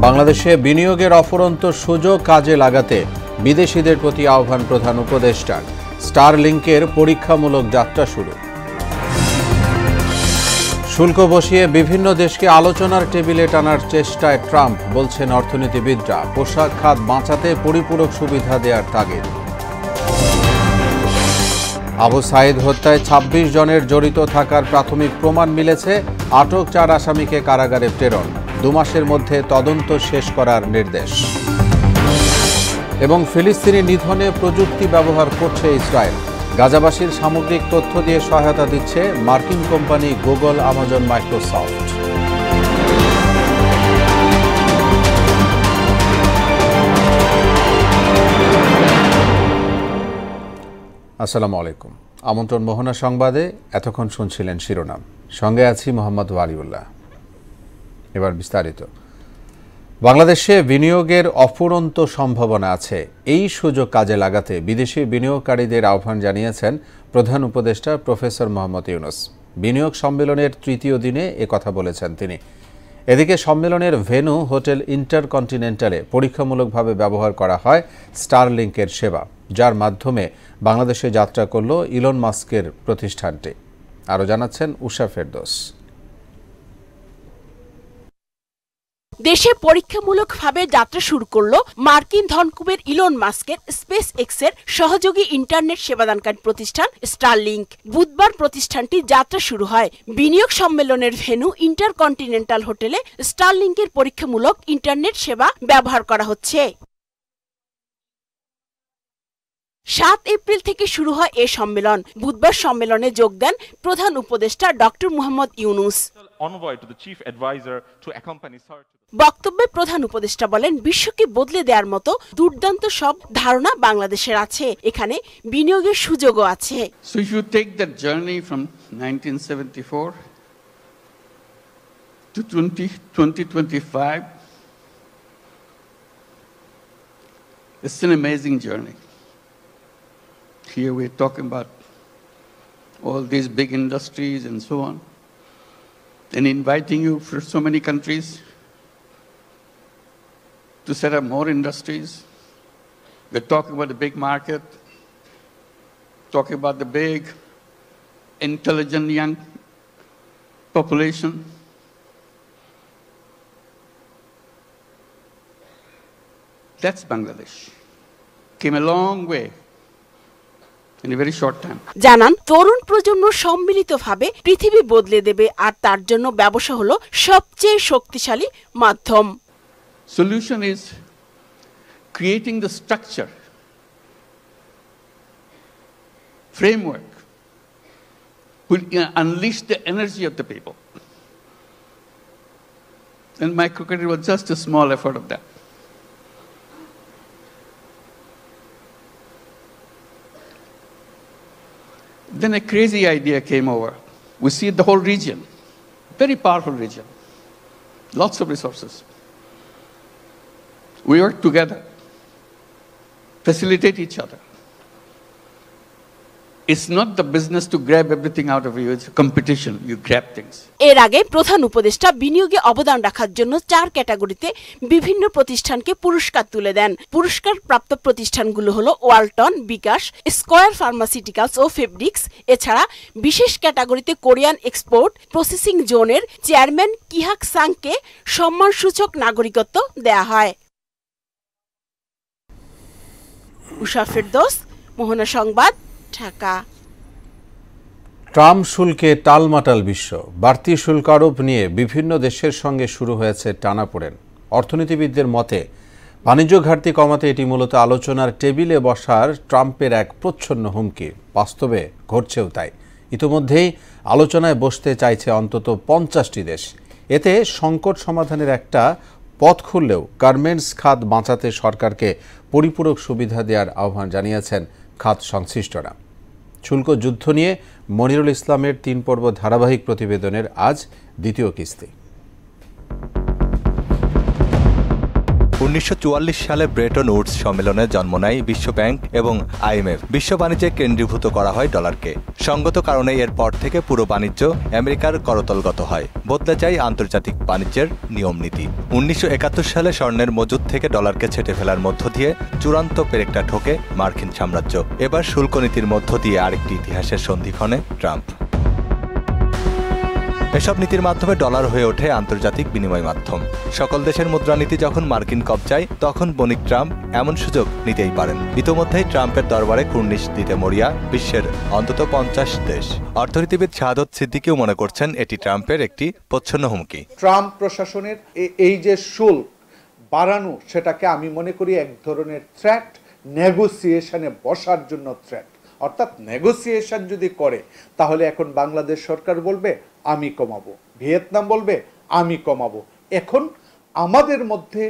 বাংলাদেশে বিনিয়োগের অফুরন্ত সুযোগ কাজে লাগাতে বিদেশিদের প্রতি আহ্বান প্রধান উপদেষ্টার। স্টারলিংকের পরীক্ষামূলক যাত্রা শুরু। শুল্ক বসিয়ে বিভিন্ন দেশকে আলোচনার টেবিলে টানার চেষ্টায় ট্রাম্প, বলছেন অর্থনীতিবিদরা। পোশাক খাত বাঁচাতে পরিপূরক সুবিধা দেওয়ার তাগিদ। আবু সাইদ হত্যায় ২৬ জনের জড়িত থাকার প্রাথমিক প্রমাণ মিলেছে। আটক ৪ আসামিকে কারাগারে প্রেরণ। ২ মাসের মধ্যে তদন্ত শেষ করার নির্দেশ। এবং ফিলিস্তিনি নিধনে প্রযুক্তি ব্যবহার করছে ইসরায়েল। গাজাবাসীর সামগ্রিক তথ্য দিয়ে সহায়তা দিচ্ছে মার্কিন কোম্পানি গুগল, আমাজন, মাইক্রোসফট। আসসালামু আলাইকুম। আমন্ত্রণ মোহনা সংবাদে। এতক্ষণ শুনছিলেন শিরোনাম, সঙ্গে আছি মোহাম্মদ ওয়ালিউল্লাহ। এবার বিস্তারিত। বাংলাদেশে বিনিয়োগের অফুরন্ত সম্ভাবনা আছে। এই সুযোগ কাজে লাগাতে বিদেশি বিনিয়োগকারীদের আহ্বান জানিয়েছেন প্রধান উপদেষ্টা প্রফেসর মোহাম্মদ ইউনূস। বিনিয়োগ সম্মেলনের তৃতীয় দিনে একথা বলেছেন তিনি। এদিকে সম্মেলনের ভেন্যু হোটেল ইন্টারকন্টিনেন্টালে পরীক্ষামূলকভাবে ব্যবহার করা হয় স্টারলিংকের সেবা, যার মাধ্যমে বাংলাদেশে যাত্রা করল ইলন মাস্কের প্রতিষ্ঠানটি। আরও জানাচ্ছেন উষা ফেরদৌস। দেশে পরীক্ষামূলকভাবে যাত্রা শুরু করলো মার্কিন ধনকুবের ইলন মাস্কের স্পেস এক্সের সহযোগী ইন্টারনেট সেবাদানকারী প্রতিষ্ঠান স্টারলিংক। বুধবার প্রতিষ্ঠানটি যাত্রা শুরু হয়। বিনিয়োগ সম্মেলনের ভেন্যু ইন্টারকন্টিনেন্টাল হোটেলে স্টারলিংকের পরীক্ষামূলক ইন্টারনেট সেবা ব্যবহার করা হচ্ছে। ৭ এপ্রিল থেকে শুরু হয় এ সম্মেলন। বুধবার সম্মেলনে যোগ দেন প্রধান উপদেষ্টা ডক্টর মোহাম্মদ ইউনূস। বক্তব্যে প্রধান উপদেষ্টা বলেন, বিশ্বকে বদলে দেওয়ার মতো দুর্দান্ত সব ধারণা বাংলাদেশের আছে। এখানে বিনিয়োগের সুযোগও আছে। So if you take that journey from 1974 to 2025, it's an amazing journey. Here we're talking about all these big industries and so on, and inviting you for so many countries to set up more industries. We're talking about the big market, talking about the big, intelligent young population. That's Bangladesh. Came a long way in a very short time. জানান, তরুণ প্রজন্ম সম্মিলিতভাবে পৃথিবী বদলে দেবে, আর তার জন্য ব্যবসা হলো সবচেয়ে শক্তিশালী মাধ্যম। Solution is creating the structure, framework, will unleash the energy of the people. And microcredit was just a small effort of that. Then a crazy idea came over. We see the whole region, very powerful region, lots of resources. We work together, facilitate each other. It's not the business to grab everything out of you, it's a competition, you grab things. এর আগে প্রধান উপদেষ্টা বিনিয়োগে অবদান রাখার জন্য 4 ক্যাটাগরিতে বিভিন্ন প্রতিষ্ঠানকে পুরস্কার তুলে দেন। পুরস্কার প্রাপ্ত প্রতিষ্ঠানগুলো হলো ওয়ালটন, বিকাশ, স্কয়ার ফার্মাসিউটিক্যালস ও ফেব্রিক্স। এছাড়া বিশেষ ক্যাটাগরিতে কোরিয়ান এক্সপোর্ট প্রসেসিং জোনের চেয়ারম্যান কিহাক সাংকে সম্মানসূচক নাগরিকত্ব দেয়া হয়। উষা ফেরদৌস, মোহনা সংবাদ, ঢাকা। ট্রাম্প শুল্কে টালমাটাল বিশ্ব। বাড়তি শুল্ক আরোপ নিয়ে বিভিন্ন দেশের সঙ্গে শুরু হয়েছে টানাপোড়েন। অর্থনীতিবিদদের মতে বাণিজ্য ঘাটতি কমাতে এটি মূলত আলোচনার টেবিলে বসার ট্রাম্পের এক প্রচ্ছন্ন হুমকি। বাস্তবে ঘটছেও তাই। ইতোমধ্যেই আলোচনায় বসতে চাইছে অন্তত 50টি দেশ। এতে সংকট সমাধানের একটা পথ খুললেও গার্মেন্টস খাত বাঁচাতে সরকারকে পরিপূরক সুবিধা দেওয়ার আহ্বান জানিয়েছেন খাত সংশ্লিষ্টরা। শুল্ক যুদ্ধ নিয়ে মনিরুল ইসলামের 3 পর্ব ধারাবাহিক প্রতিবেদনের আজ দ্বিতীয় কিস্তি। 1944 সালে ব্রেটন উডস সম্মেলনে জন্ম নেয় বিশ্বব্যাংক এবং IMF। বিশ্ব বাণিজ্যে কেন্দ্রীভূত করা হয় ডলারকে। সঙ্গত কারণে এরপর থেকে পুরো বাণিজ্য আমেরিকার করতলগত হয়, বদলে যায় আন্তর্জাতিক বাণিজ্যের নিয়মনীতি। 1971 সালে স্বর্ণের মজুদ থেকে ডলারকে ছেঁটে ফেলার মধ্য দিয়ে চূড়ান্ত পেরেকটা ঠোকে মার্কিন সাম্রাজ্য। এবার শুল্ক নীতির মধ্য দিয়ে আরেকটি ইতিহাসের সন্ধিক্ষণে ট্রাম্প। এসব নীতির মাধ্যমে ডলার হয়ে ওঠে আন্তর্জাতিক বিনিময় মাধ্যম। সকল দেশের মুদ্রানীতি যখন মার্কিন কবজায়, তখন বণিক ট্রাম্প এমন সুযোগ নিতেই পারেন। ইতোমধ্যেই ট্রাম্পের দরবারে কুর্নিশ দিতে মরিয়া বিশ্বের অন্তত 50 দেশ। অর্থনীতিবিদ শাহাদত সিদ্দিকীও মনে করছেন এটি ট্রাম্পের একটি প্রচ্ছন্ন হুমকি। ট্রাম্প প্রশাসনের এই যে শুল্ক বাড়ানো, সেটাকে আমি মনে করি এক ধরনের থ্রেট, নেগোসিয়েশনে বসার জন্য থ্রেট। অর্থাৎ নেগোসিয়েশন যদি করে, তাহলে এখন বাংলাদেশ সরকার বলবে আমি কমাবো, ভিয়েতনাম বলবে আমি কমাবো। এখন আমাদের মধ্যে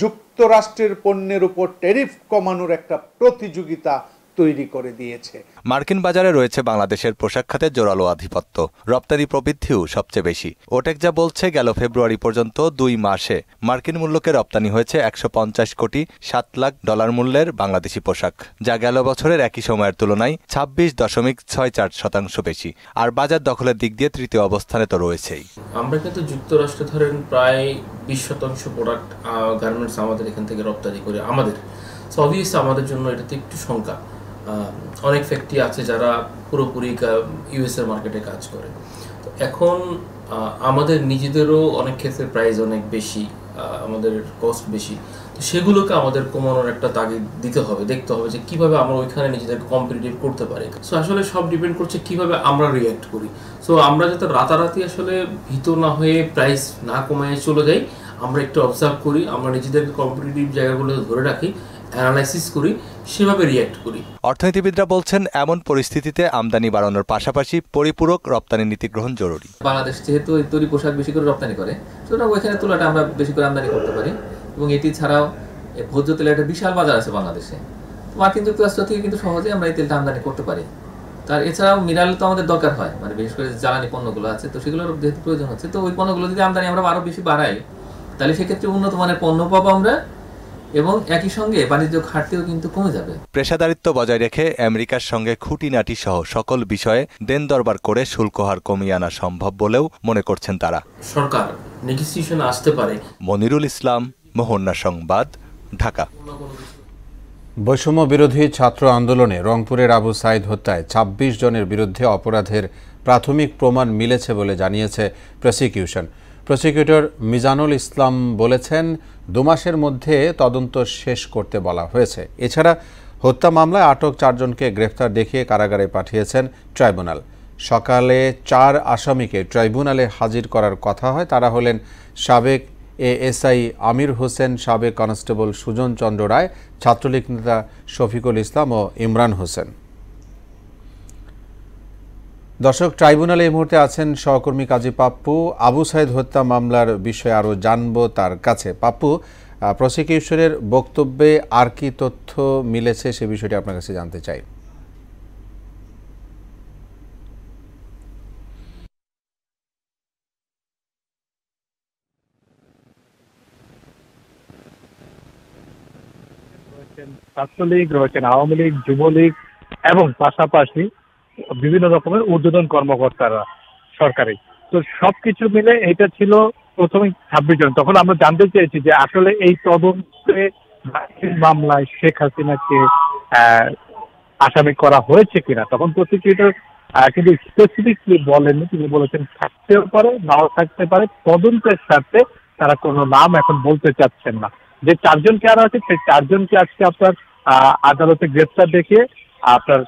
যুক্তরাষ্ট্রের পণ্যের উপর ট্যারিফ কমানোর একটা প্রতিযোগিতা তৈরি করে দিয়েছে। মার্কিন বাজারে রয়েছে বাংলাদেশের পোশাক খাতের জোরালো আধিপত্য। রপ্তানি প্রবৃদ্ধিও সবচেয়ে বেশি। ওটেক যা বলছে, গেল ফেব্রুয়ারি পর্যন্ত 2 মাসে মার্কিন মূল্যকে রপ্তানি হয়েছে 150 কোটি 7 লাখ ডলার মূল্যের বাংলাদেশি পোশাক, যা গেল বছরের একই সময়ের তুলনায় 26.64% বেশি। আর বাজার দখলের দিক দিয়ে তৃতীয় অবস্থানে তো রয়েছেই। আমরা কিন্তু যুক্তরাষ্ট্রে ধরেন প্রায় 20% প্রোডাক্ট গার্মেন্টস আমাদের এখান থেকে রপ্তানি করে আমাদের। সো অবভিয়াসলি আমাদের জন্য এটাতে একটু শঙ্কা। অনেক ফ্যাক্টরি আছে যারা পুরোপুরি US এর মার্কেটে কাজ করে। তো এখন আমাদের নিজেদেরও অনেক ক্ষেত্রে প্রাইস অনেক বেশি, আমাদের কস্ট বেশি। তো সেগুলোকে আমাদের কমানোর একটা তাগিদ দিতে হবে, দেখতে হবে যে কিভাবে আমরা ওইখানে নিজেদেরকে কম্পিটিটিভ করতে পারি। সো আসলে সব ডিপেন্ড করছে কিভাবে আমরা রিঅ্যাক্ট করি। সো আমরা যাতে রাতারাতি আসলে ভীত না হয়ে প্রাইস না কমায় চলে যাই, আমরা একটু অবজার্ভ করি, আমরা নিজেদের কম্পিটিটিভ জায়গাগুলো ধরে রাখি, অ্যানালাইসিস করি, সেভাবে রিঅ্যাক্ট করি। অর্থনীতিবিদরা বলছেন, এমন পরিস্থিতিতে আমদানি বাড়ানোর পাশাপাশি পরিপূরক রপ্তানি নীতি গ্রহণ জরুরি। বাংলাদেশ যেহেতু তৈরি পোশাক বেশি করে রপ্তানি করে, সুতরাং ওইখানে তুলাটা আমরা বেশি করে আমদানি করতে পারি। এবং এটি ছাড়াও ভোজ্য তেলের একটা বিশাল বাজার আছে বাংলাদেশে। মার্কিন যুক্তরাষ্ট্র থেকে কিন্তু সহজেই আমরা এই তেলটা আমদানি করতে পারি। তার এছাড়াও মিনারেল তো আমাদের দরকার হয়, মানে বিশেষ করে জ্বালানি পণ্যগুলো আছে, তো সেগুলোর যেহেতু প্রয়োজন হচ্ছে, তো ওই পণ্যগুলো যদি আমদানি আমরা আরও বেশি বাড়াই, তাহলে সেক্ষেত্রে উন্নত মানের পণ্য পাবো আমরা, এবং একই সঙ্গে বাণিজ্য ঘাটতিও কিন্তু কমে যাবে। পেশাদারিত্ব বজায় রেখে আমেরিকার সঙ্গে খুঁটিনাটি সহ সকল বিষয়ে দেন দরবার করে শুল্ক হার কমিয়ে আনা সম্ভব বলেও মনে করছেন তারা। সরকার নেগোসিয়েশন আসতে পারে। মনিরুল ইসলাম, মোহনা সংবাদ, ঢাকা। বৈষম্য বিরোধী ছাত্র আন্দোলনে রংপুরের আবু সাইদ হত্যায় 26 জনের বিরুদ্ধে অপরাধের প্রাথমিক প্রমাণ মিলেছে বলে জানিয়েছে প্রসিকিউশন। প্রসিকিউটর মিজানুল ইসলাম বলেছেন, 2 মাসের মধ্যে তদন্ত শেষ করতে বলা হয়েছে। এছাড়া হত্যা মামলায় আটক 4 জনকে গ্রেফতার দেখিয়ে কারাগারে পাঠিয়েছেন ট্রাইব্যুনাল। সকালে 4 আসামিকে ট্রাইব্যুনালে হাজির করার কথা হয়। তারা হলেন সাবেক এএসআই আমির হোসেন, সাবেক কনস্টেবল সুজন চন্দ্র রায়, ছাত্রলীগ নেতা শফিকুল ইসলাম ও ইমরান হোসেন। দর্শক, ট্রাইব্যুনালে এই মুহূর্তে আছেন সহকর্মী কাজী পাপ্পু। আবু সাইদ হত্যা মামলার বিষয়ে আরও জানবো তার কাছে। পাপ্পু, প্রসিকিউশনের বক্তব্যে আর কি তথ্য মিলেছে সে বিষয়টি আপনার কাছে জানতে চাই। ছাত্রলীগ রয়েছেন, আওয়ামী লীগ, যুবলীগ এবং পাশাপাশি বিভিন্ন রকমের ঊর্ধ্বতন কর্মকর্তারা সরকারি। তো সবকিছু মিলে এটা ছিল প্রথমে 26 জন। তখন আমরা জানতে চেয়েছি যে আসলে এই তদন্তে মামলায় শেখ হাসিনাকে আসামি করা হয়েছে কিনা। তখন প্রসিকিউটর কিন্তু স্পেসিফিকলি বলেননি, তিনি বলেছেন থাকতেও পারে, নাও থাকতে পারে, তদন্তের সাথে তারা কোনো নাম এখন বলতে চাচ্ছেন না। যে 4 জনকে আনা হয়েছে, সেই 4 জনকে আজকে আপনার আদালতে গ্রেফতার দেখিয়ে আপনার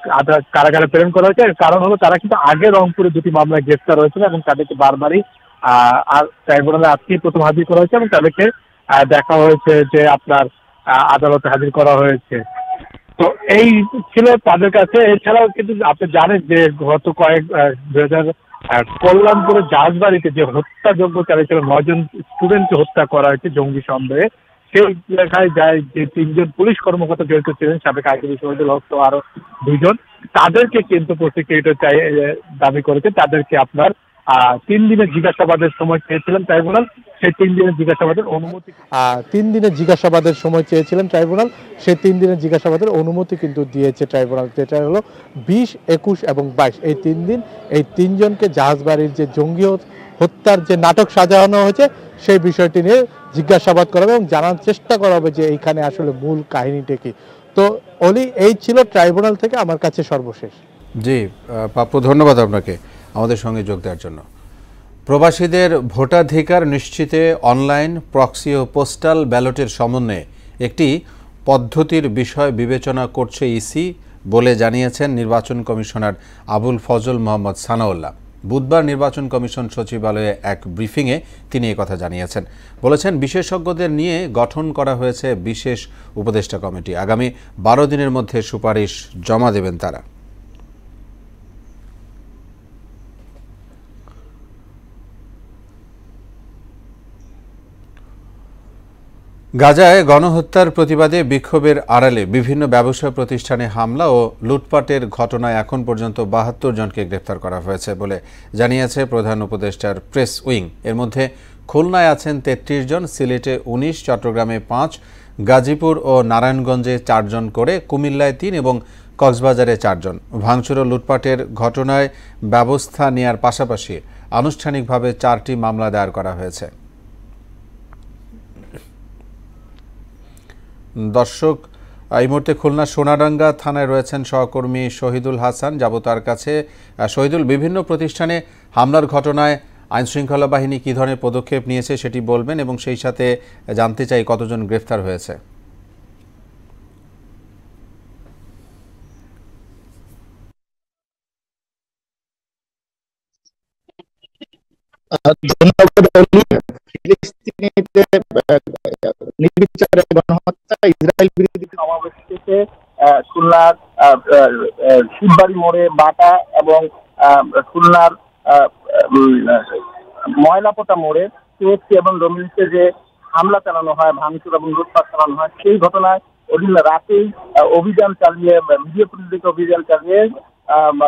কারাগারে প্রেরণ করা হয়েছে। কারণ হলো তারা কিন্তু আগে রংপুরে 2টি মামলায় গ্রেফতার হয়েছিল এবং তাদেরকে বারবারই ট্রাইব্যুনালে আজকেই প্রথম হাজির করা হয়েছে এবং তাদেরকে দেখা হয়েছে যে আপনার আদালতে হাজির করা হয়েছে। তো এই ছিল তাদের কাছে। এছাড়াও কিন্তু আপনি জানেন যে গত 2000 কল্যাণপুরের জাহাজবাড়িতে যে হত্যাযজ্ঞ চালিয়েছিল, 9 জন স্টুডেন্টকে হত্যা করা হয়েছে জঙ্গি সন্দেহে। সেই লেখায় যায় যে 3 জন পুলিশ কর্মকর্তা জড়িত ছিলেন, সাবেক আইজি শহীদুল হক আরো 2 জন। তাদেরকে কিন্তু প্রসিকিউটর দাবি করেছে, তাদেরকে আপনার 3 দিনের জিজ্ঞাসাবাদের সময় চেয়েছিলেন ট্রাইব্যুনাল। সেই 3 দিনের জিজ্ঞাসাবাদের অনুমতি 3 দিনের জিজ্ঞাসাবাদের সময় চেয়েছিলেন ট্রাইব্যুনাল, সেই 3 দিনের জিজ্ঞাসাবাদের অনুমতি কিন্তু দিয়েছে ট্রাইব্যুনাল। যেটা হলো 20, 21 এবং 22 এই 3 দিন, এই 3 জনকে জাহাজবাড়ির যে জঙ্গি হত্যার যে নাটক সাজানো হয়েছে সেই বিষয়টি নিয়ে জিজ্ঞাসাবাদ করা হবে এবং জানার চেষ্টা করা হবে যে এইখানে আসলে মূল কাহিনীটা কি। তো অলি, এই ছিল ট্রাইব্যুনাল থেকে আমার কাছে সর্বশেষ। জি পাপ্পু, ধন্যবাদ আপনাকে আমাদের সঙ্গে যোগ দেওয়ার জন্য। প্রবাসীদের ভোটাধিকার নিশ্চিতে অনলাইন, প্রক্সি ও পোস্টাল ব্যালটের সমন্বয়ে একটি পদ্ধতির বিষয় বিবেচনা করছে ইসি বলে জানিয়েছেন নির্বাচন কমিশনার আবুল ফজল মোহাম্মদ সানাউল্লাহ। বুধবার নির্বাচন কমিশন সচিবালয়ে এক ব্রিফিংয়ে তিনি একথা জানিয়েছেন। বলেছেন, বিশেষজ্ঞদের নিয়ে গঠন করা হয়েছে বিশেষ উপদেষ্টা কমিটি। আগামী 12 দিনের মধ্যে সুপারিশ জমা দেবেন তারা। গাজায় গণহত্যার প্রতিবাদে বিক্ষোভের আড়ালে বিভিন্ন ব্যবসা প্রতিষ্ঠানে হামলা ও লুটপাটের ঘটনায় এখন পর্যন্ত 72 জনকে গ্রেফতার করা হয়েছে বলে জানিয়েছে প্রধান উপদেষ্টার প্রেস উইং। এর মধ্যে খুলনায় আছেন 33 জন, সিলেটে 19, চট্টগ্রামে 5, গাজীপুর ও নারায়ণগঞ্জে 4 জন করে, কুমিল্লায় 3 এবং কক্সবাজারে 4 জন। ভাঙচুর ও লুটপাটের ঘটনায় ব্যবস্থা নেয়ার পাশাপাশি আনুষ্ঠানিকভাবে 4টি মামলা দায়ের করা হয়েছে। দর্শক, এই মুহূর্তে খুলনা সোনাডাঙ্গা থানায় রয়েছেন সহকর্মী শহীদুল হাসান। যাব তার কাছে। শহীদুল, বিভিন্ন প্রতিষ্ঠানে হামলার ঘটনায় আইনশৃঙ্খলা বাহিনী কী ধরনের পদক্ষেপ নিয়েছে সেটি বলবেন এবং সেই সাথে জানতে চাই কতজন গ্রেফতার হয়েছে। ফিলিস্তিনিতে নির্বিচারে গণহত্যা, ইসরায়েল বিরোধী সমাবেশ থেকে খুলনার শিববাড়ি মোড়ে বাটা এবং খুলনার ময়লাপোতা মোড়ে সিএফসি এবং ডোমিনিসে যে হামলা চালানো হয়, ভাঙচুর এবং লুটপাট চালানো হয়, সেই ঘটনায় ওদিন রাতেই অভিযান চালিয়ে, ভিডিও ফুটেজ অভিযান চালিয়ে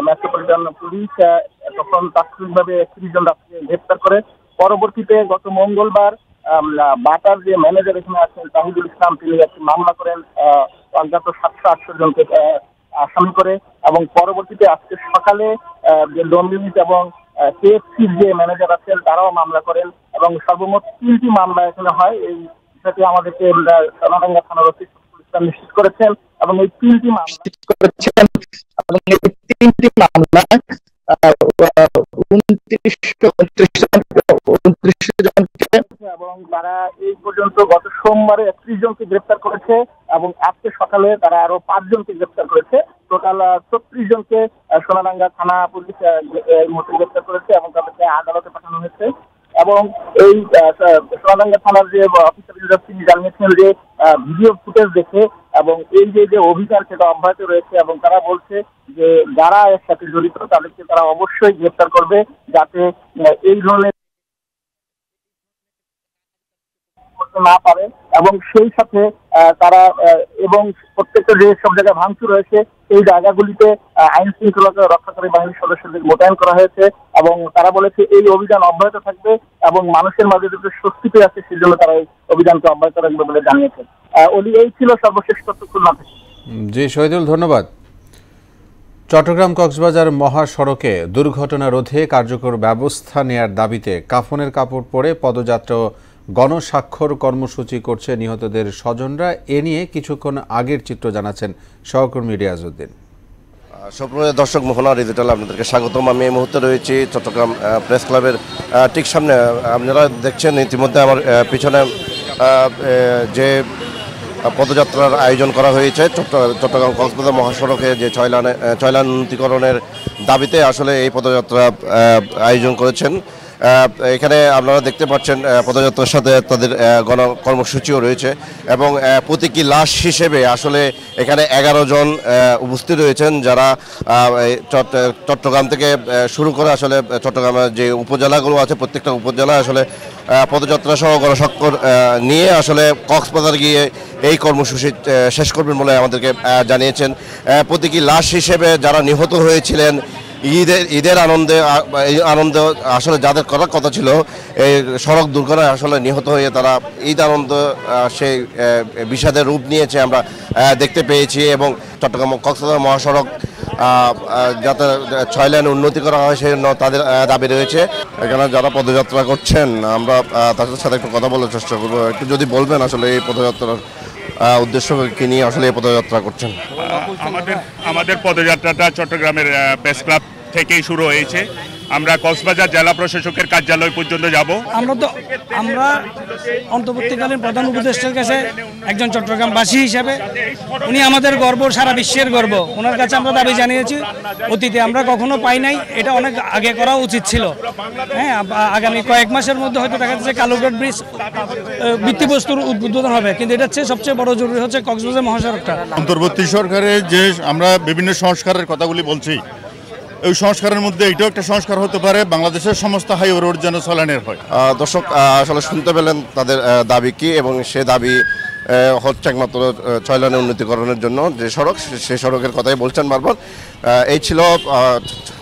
মেট্রোপলিটন পুলিশ তখন তাৎক্ষণিকভাবে 31 জন রাত্রিকে গ্রেপ্তার করে। পরবর্তীতে গত মঙ্গলবার বাটার যে ম্যানেজার এখানে আছেন তাহিদুল ইসলাম, তিনি একটি মামলা করেন অজ্ঞাত 700-800 জনকে আসামি করে এবং পরবর্তীতে আজকে সকালে যে ডোমিনিস এবং কেএফসির যে ম্যানেজার আছেন তারাও মামলা করেন এবং সর্বমোট 3টি মামলা এখানে হয়। এই বিষয়টি আমাদেরকে সোনাডাঙ্গা থানার ওসি নিশ্চিত করেছেন এবং এই 3টি মামলা করেছেন এবং এই 3টি মামলায় 29 জনকে এবং তারা এই পর্যন্ত গত সোমবারে 31 জনকে গ্রেপ্তার করেছে এবং আজকে সকালে তারা আরো 5 জনকে গ্রেপ্তার করেছে। টোটাল 36 জনকে সোনাডাঙ্গা থানা পুলিশ মোটে গ্রেপ্তার করেছে এবং তাদেরকে আদালতে পাঠানো হয়েছে। এবং এই সোনাডাঙ্গা থানার যে অফিসার তিনি জানিয়েছেন যে ভিডিও ফুটেজ দেখে এবং এই যে অভিযান সেটা অব্যাহত রয়েছে এবং তারা বলছে যে যারা এর সাথে জড়িত তাদেরকে তারা অবশ্যই গ্রেপ্তার করবে যাতে এই ধরনের করতে না পারে এবং সেই সাথে তারা এবং প্রত্যেকটা যে সব জায়গায় ভাঙচুর রয়েছে এই জায়গাগুলিতে আইন শৃঙ্খলাকে রক্ষাকারী বাহিনীর সদস্যদের মোতায়েন করা হয়েছে এবং তারা বলেছে এই অভিযান অব্যাহত থাকবে এবং মানুষের মাঝে যাতে স্বস্তি পেয়ে আছে সেই জন্য তারা এই অভিযানকে অব্যাহত রাখবে বলে জানিয়েছে। অলি, এই ছিল সর্বশেষ তথ্য খুলনা থেকে। জি শহীদুল, ধন্যবাদ। চট্টগ্রাম কক্সবাজার মহাসড়কে দুর্ঘটনা রোধে কার্যকর ব্যবস্থা নেয়ার দাবিতে কাফনের কাপড় পরে পদযাত্রা ও গণস্বাক্ষর কর্মসূচি করছে নিহতদের স্বজনরা। এ নিয়ে কিছুক্ষণ আগের চিত্র জানাচ্ছেন সহকর্মী রিয়াজউদ্দিন। সুপ্রিয় দর্শক, মোহনা ডিজিটাল আপনাদেরকে স্বাগতম। আমি এই মুহূর্তে রয়েছি চট্টগ্রাম প্রেস ক্লাবের ঠিক সামনে। আপনারা দেখছেন ইতিমধ্যে আমার পিছনে যে পদযাত্রার আয়োজন করা হয়েছে চট্টগ্রাম কক্সবাজার মহাসড়কে যে 6 লাইন উন্নতিকরণের দাবিতে আসলে এই পদযাত্রা আয়োজন করেছেন। এখানে আপনারা দেখতে পাচ্ছেন পদযাত্রার সাথে তাদের কর্মসূচিও রয়েছে এবং প্রতীকী লাশ হিসেবে আসলে এখানে 11 জন উপস্থিত রয়েছেন যারা চট্টগ্রাম থেকে শুরু করে আসলে চট্টগ্রামের যে উপজেলাগুলো আছে প্রত্যেকটা উপজেলায় আসলে পদযাত্রা সহ গণস্বাক্ষর নিয়ে আসলে কক্সবাজার গিয়ে এই কর্মসূচি শেষ করবেন বলে আমাদেরকে জানিয়েছেন। প্রতীকী লাশ হিসেবে যারা নিহত হয়েছিলেন ঈদের আনন্দ আসলে যাদের করার কথা ছিল এই সড়ক দুর্ঘটনায় আসলে নিহত হয়ে তারা ঈদ আনন্দ সেই বিষাদের রূপ নিয়েছে আমরা দেখতে পেয়েছি। এবং চট্টগ্রাম কক্সবাজার মহাসড়ক যাতে 6 লেন উন্নতি করা হয় সেই জন্য তাদের দাবি রয়েছে। এখানে যারা পদযাত্রা করছেন আমরা তাদের সাথে একটু কথা বলার চেষ্টা করবো। একটু যদি বলবেন আসলে এই পদযাত্রার উদ্দেশ্য কি নিয়ে আসলে এই পদযাত্রা করছেন? আমাদের পদযাত্রাটা চট্টগ্রামের প্রেস ক্লাব থেকেই শুরু হয়েছে। আমরা কক্সবাজার জেলা প্রশাসকের কার্যালয় পর্যন্ত যাব। আমরা অন্তর্বর্তীকালীন প্রধান উপদেষ্টার কাছে একজন চট্টগ্রামবাসী হিসেবে উনি আমাদের গর্ব, সারা বিশ্বের গর্ব। ওনার কাছে আমরা দাবি জানিয়েছি, অতীতে আমরা কখনো পাই নাই, এটা অনেক আগে করা উচিত ছিল। হ্যাঁ, আগামী কয়েক মাসের মধ্যে হয়তো দেখা যাচ্ছে কালুঘাট ব্রিজ ভিত্তিবস্তুর উদ্বোধন হবে, কিন্তু এটার চেয়ে সবচেয়ে বড় জরুরি হচ্ছে কক্সবাজার মহাসড়কটা। অন্তর্বর্তী সরকারের যে আমরা বিভিন্ন সংস্কারের কথাগুলি বলছি, এই সংস্কারের মধ্যে এটাও একটা সংস্কার হতে পারে, বাংলাদেশের সমস্ত হাইওয়ে রোড যেন চালানের হয়। দর্শক আসলে শুনতে পেলেন তাদের দাবি কি, এবং সে দাবি হচ্ছে একমাত্র 6 লেনের উন্নতিকরণের জন্য যে সড়ক, সেই সড়কের কথাই বলছেন বারবার। এই ছিল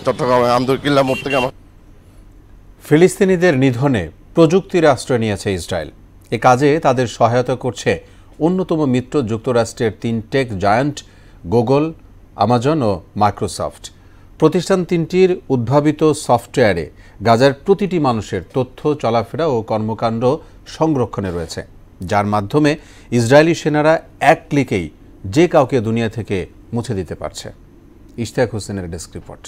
চট্টগ্রাম আমদুরকিল্লা মোড় থেকে আমার। ফিলিস্তিনিদের নিধনে প্রযুক্তির আশ্রয় নিয়েছে ইসরায়েল। এ কাজে তাদের সহায়তা করছে অন্যতম মিত্র যুক্তরাষ্ট্রের 3 টেক জায়ান্ট গুগল, আমাজন ও মাইক্রোসফট। প্রতিষ্ঠান 3টির উদ্ভাবিত সফটওয়্যারে গাজার প্রতিটি মানুষের তথ্য, চলাফেরা ও কর্মকাণ্ড সংরক্ষণে রয়েছে, যার মাধ্যমে ইসরায়েলি সেনারা এক ক্লিকেই যে কাউকে দুনিয়া থেকে মুছে দিতে পারছে। ইশতিয়াক হোসেনের ডেস্ক রিপোর্ট।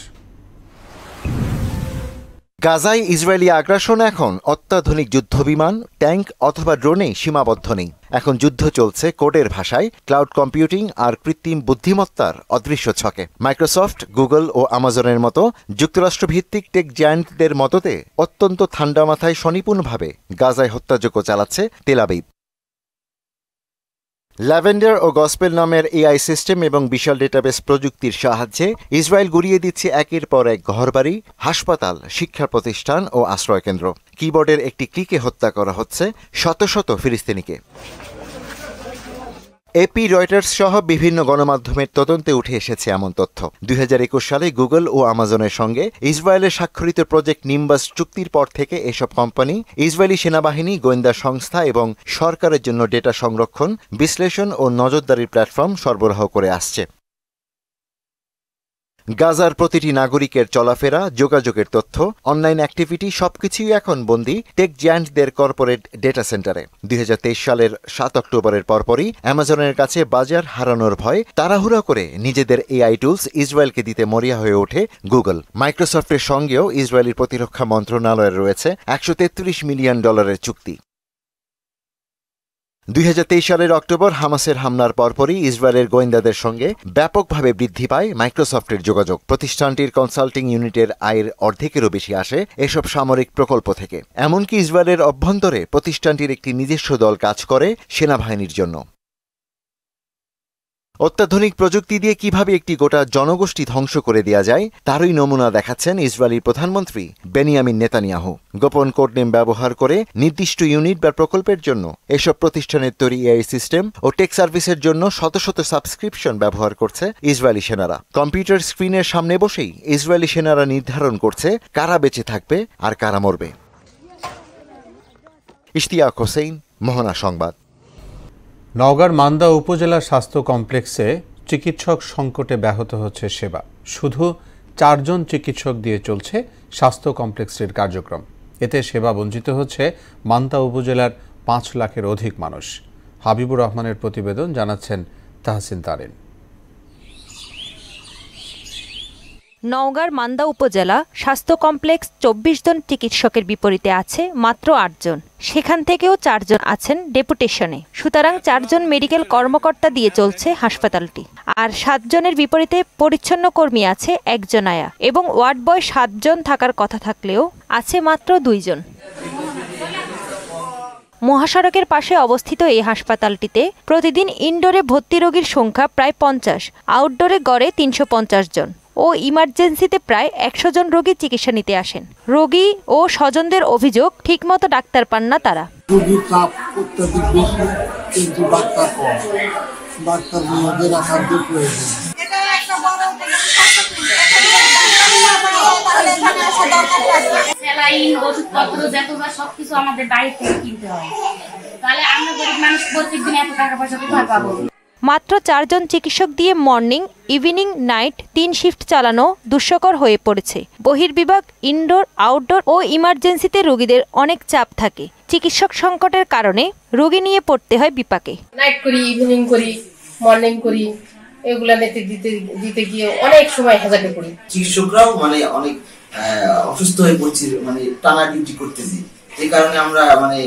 গাজায় ইসরায়েলি আগ্রাসন এখন অত্যাধুনিক যুদ্ধবিমান, ট্যাঙ্ক অথবা ড্রোনেই সীমাবদ্ধ নেই। এখন যুদ্ধ চলছে কোডের ভাষায়, ক্লাউড কম্পিউটিং আর কৃত্রিম বুদ্ধিমত্তার অদৃশ্য ছকে। মাইক্রোসফট, গুগল ও আমাজনের মতো যুক্তরাষ্ট্রভিত্তিক টেক জায়ান্টদের মদতে অত্যন্ত ঠান্ডা মাথায় স্বনিপুণভাবে গাজায় হত্যাযজ্ঞ চালাচ্ছে তেল আবিব। ল্যাভেন্ডার ও গসপেল নামের এআই সিস্টেম এবং বিশাল ডেটাবেস প্রযুক্তির সাহায্যে ইসরায়েল গুড়িয়ে দিচ্ছে একের পর এক ঘরবাড়ি, হাসপাতাল, শিক্ষা প্রতিষ্ঠান ও আশ্রয়কেন্দ্র। কিবোর্ডের একটি ক্লিকে হত্যা করা হচ্ছে শত শত ফিলিস্তিনিকে। এপি, রয়টার্স সহ বিভিন্ন গণমাধ্যমের তদন্তে উঠে এসেছে এমন তথ্য। 2021 সালে গুগল ও আমাজনের সঙ্গে ইসরায়েলের স্বাক্ষরিত প্রজেক্ট নিম্বাস চুক্তির পর থেকে এসব কোম্পানি ইসরায়েলি সেনাবাহিনী, গোয়েন্দা সংস্থা এবং সরকারের জন্য ডেটা সংরক্ষণ, বিশ্লেষণ ও নজরদারির প্ল্যাটফর্ম সরবরাহ করে আসছে। গাজার প্রতিটি নাগরিকের চলাফেরা, যোগাযোগের তথ্য, অনলাইন অ্যাক্টিভিটি সবকিছুই এখন বন্দী টেক জায়ান্টদের কর্পোরেট ডেটা সেন্টারে। 2023 সালের 7 অক্টোবরের পরপরই অ্যামাজনের কাছে বাজার হারানোর ভয় তাড়াহুড়া করে নিজেদের এআই টুলস ইসরায়েলকে দিতে মরিয়া হয়ে ওঠে গুগল। মাইক্রোসফটের সঙ্গেও ইসরায়েলি প্রতিরক্ষা মন্ত্রণালয়ের রয়েছে $133 মিলিয়ন চুক্তি। 2023 সালের অক্টোবর হামাসের হামলার পরপরই ইসরায়েলের গোয়েন্দাদের সঙ্গে ব্যাপকভাবে বৃদ্ধি পায় মাইক্রোসফটের যোগাযোগ। প্রতিষ্ঠানটির কনসাল্টিং ইউনিটের আয়ের অর্ধেকেরও বেশি আসে এসব সামরিক প্রকল্প থেকে। এমনকি ইসরায়েলের অভ্যন্তরে প্রতিষ্ঠানটির একটি নিজস্ব দল কাজ করে সেনাবাহিনীর জন্য। অত্যাধুনিক প্রযুক্তি দিয়ে কিভাবে একটি গোটা জনগোষ্ঠী ধ্বংস করে দেয়া যায় তারই নমুনা দেখাচ্ছেন ইসরায়েলি প্রধানমন্ত্রী বেনিয়ামিন নেতানিয়াহু। গোপন কোডনেম ব্যবহার করে নির্দিষ্ট ইউনিট বা প্রকল্পের জন্য এসব প্রতিষ্ঠানের তৈরি এআই সিস্টেম ও টেক সার্ভিসের জন্য শত শত সাবস্ক্রিপশন ব্যবহার করছে ইসরায়েলি সেনারা। কম্পিউটার স্ক্রিনের সামনে বসেই ইসরায়েলি সেনারা নির্ধারণ করছে কারা বেঁচে থাকবে আর কারা মরবে। ইশতিয়াক হোসেন, মোহনা সংবাদ। নওগাঁর মান্দা উপজেলা স্বাস্থ্য কমপ্লেক্সে চিকিৎসক সংকটে ব্যাহত হচ্ছে সেবা। শুধু 4 জন চিকিৎসক দিয়ে চলছে স্বাস্থ্য কমপ্লেক্সটির কার্যক্রম। এতে সেবা বঞ্চিত হচ্ছে মান্দা উপজেলার 5 লাখের অধিক মানুষ। হাবিবুর রহমানের প্রতিবেদন, জানাচ্ছেন তাহসিন তারিন। নওগাঁর মান্দা উপজেলা স্বাস্থ্য কমপ্লেক্স 24 জন চিকিৎসকের বিপরীতে আছে মাত্র 8 জন। সেখান থেকেও 4 জন আছেন ডেপুটেশনে। সুতরাং 4 জন মেডিকেল কর্মকর্তা দিয়ে চলছে হাসপাতালটি। আর 7 জনের বিপরীতে পরিচ্ছন্ন কর্মী আছে 1 জন আয়া, এবং ওয়ার্ড বয় 7 জন থাকার কথা থাকলেও আছে মাত্র 2 জন। মহাসড়কের পাশে অবস্থিত এই হাসপাতালটিতে প্রতিদিন ইনডোরে ভর্তি রোগীর সংখ্যা প্রায় 50, আউটডোরে গড়ে 350 জন ও ইমার্জেন্সিতে প্রায় 100 জন রোগী চিকিৎসা নিতে আসেন। রোগী ও স্বজনদের অভিযোগ, ঠিকমতো ডাক্তার পান না তারা। রোগীর চাপ অত্যাধিক বেশি, কিন্তু ডাক্তার কম। ডাক্তার নিয়োগের আকাঙ্ক্ষা প্রয়োজন। স্যালাইন ওষুধপত্র যতটা সবকিছু আমাদের বাইরে থেকে কিনতে হয়, তাহলে আমরা গরিব মানুষ প্রত্যেকদিন এত টাকা পয়সা কোথায় পাবো? মাত্র 4 জন চিকিৎসক দিয়ে মর্নিং, ইভিনিং, নাইট 3 শিফট চালানো দুঃসকর হয়ে পড়েছে। বহির্বিভাগ, ইনডোর, আউটডোর ও ইমার্জেন্সিতে রোগীদের অনেক চাপ থাকে। চিকিৎসক সংকটের কারণে রোগী নিয়ে পড়তে হয় বিপাকে। নাইট করি, ইভিনিং করি, মর্নিং করি, এগুলা দিতে গিয়ে অনেক সময় হাজারে পড়ি। চিকিৎসকরাও অনেক অসুস্থ হয়ে পড়ছে, টানা ডিউটি করতেছি, এই কারণে আমরা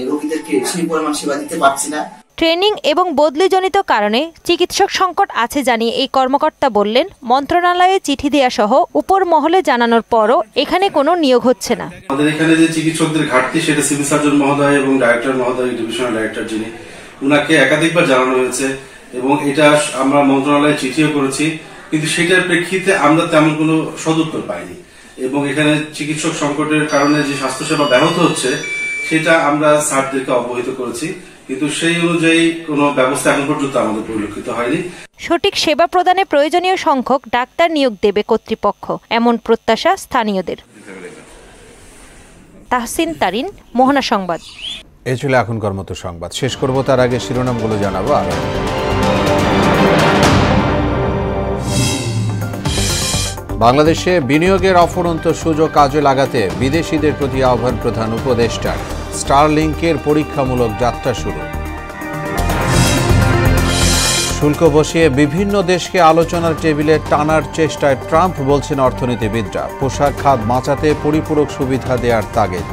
রোগীদেরকে সেই পরিমাণ সেবা দিতে পারছি না। ট্রেনিং এবং বদলিজনিত কারণে চিকিৎসক সংকট আছে জানিয়ে এই কর্মকর্তা বললেন, মন্ত্রণালয়ে চিঠি দেয়া সহ উপর মহলে জানানোর পরও এখানে কোনো নিয়োগ হচ্ছে না। আমাদের এখানে যে চিকিৎসকদের ঘাটতি সেটা সিভিল সার্জন মহোদয় এবং ডাইরেক্টর মহোদয়, ডিভিশনাল ডাইরেক্টর যিনি, উনাকে একাধিকবার জানানো হয়েছে এবং এটা আমরা মন্ত্রণালয়ে চিঠিও করেছি, কিন্তু সেটার প্রেক্ষিতে আমরা তেমন কোনো সদুত্তর পাইনি এবং এখানে চিকিৎসক সংকটের কারণে যে স্বাস্থ্যসেবা ব্যাহত হচ্ছে সেটা আমরা স্যারদেরকে অবহিত করেছি, কিন্তু সেই অনুযায়ী কোনো ব্যবস্থা এখন পর্যন্ত আমাদের পরিলক্ষিত হয়নি। সঠিক সেবা প্রদানে প্রয়োজনীয় সংখ্যক ডাক্তার নিয়োগ দেবে কর্তৃপক্ষ, এমন প্রত্যাশা স্থানীয়দের। তাহসিন তারিন, মোহনা সংবাদ। এই ছিল এখনকার মতো সংবাদ। শেষ করব তার আগে শিরোনামগুলো জানাবো। বাংলাদেশে বিনিয়োগের অফুরন্ত সুযোগ কাজে লাগাতে বিদেশিদের প্রতি আহ্বান প্রধান উপদেষ্টার। স্টারলিংকের পরীক্ষামূলক যাত্রা শুরু। শুল্ক বসিয়ে বিভিন্ন দেশকে আলোচনার টেবিলে টানার চেষ্টায় ট্রাম্প, বলছেন অর্থনীতিবিদরা। পোশাক খাত বাঁচাতে পরিপূরক সুবিধা দেওয়ার তাগিদ।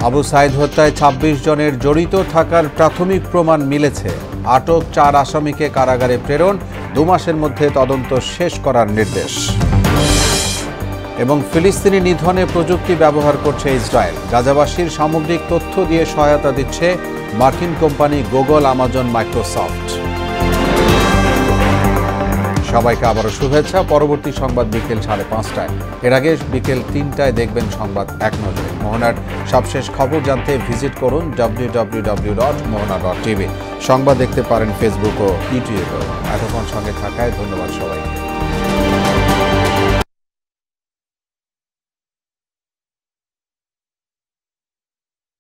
আবু সাইদ হত্যায় 26 জনের জড়িত থাকার প্রাথমিক প্রমাণ মিলেছে। আটক 4 আসামিকে কারাগারে প্রেরণ, 2 মাসের মধ্যে তদন্ত শেষ করার নির্দেশ। এবং ফিলিস্তিনি নিধনে প্রযুক্তি ব্যবহার করছে ইসরায়েল। গাজাবাসীর সামগ্রিক তথ্য দিয়ে সহায়তা দিচ্ছে মার্কিন কোম্পানি গুগল, আমাজন, মাইক্রোসফট। সবাইকে আবারও শুভেচ্ছা। পরবর্তী সংবাদ বিকেল 5:30টায়। এর আগে বিকেল 3টায় দেখবেন সংবাদ এক নজরে। মোহনার সবশেষ খবর জানতে ভিজিট করুন www.mohana.tv। সংবাদ দেখতে পারেন ফেসবুক ও ইউটিউবে। এতক্ষণ সঙ্গে থাকায় ধন্যবাদ সবাইকে।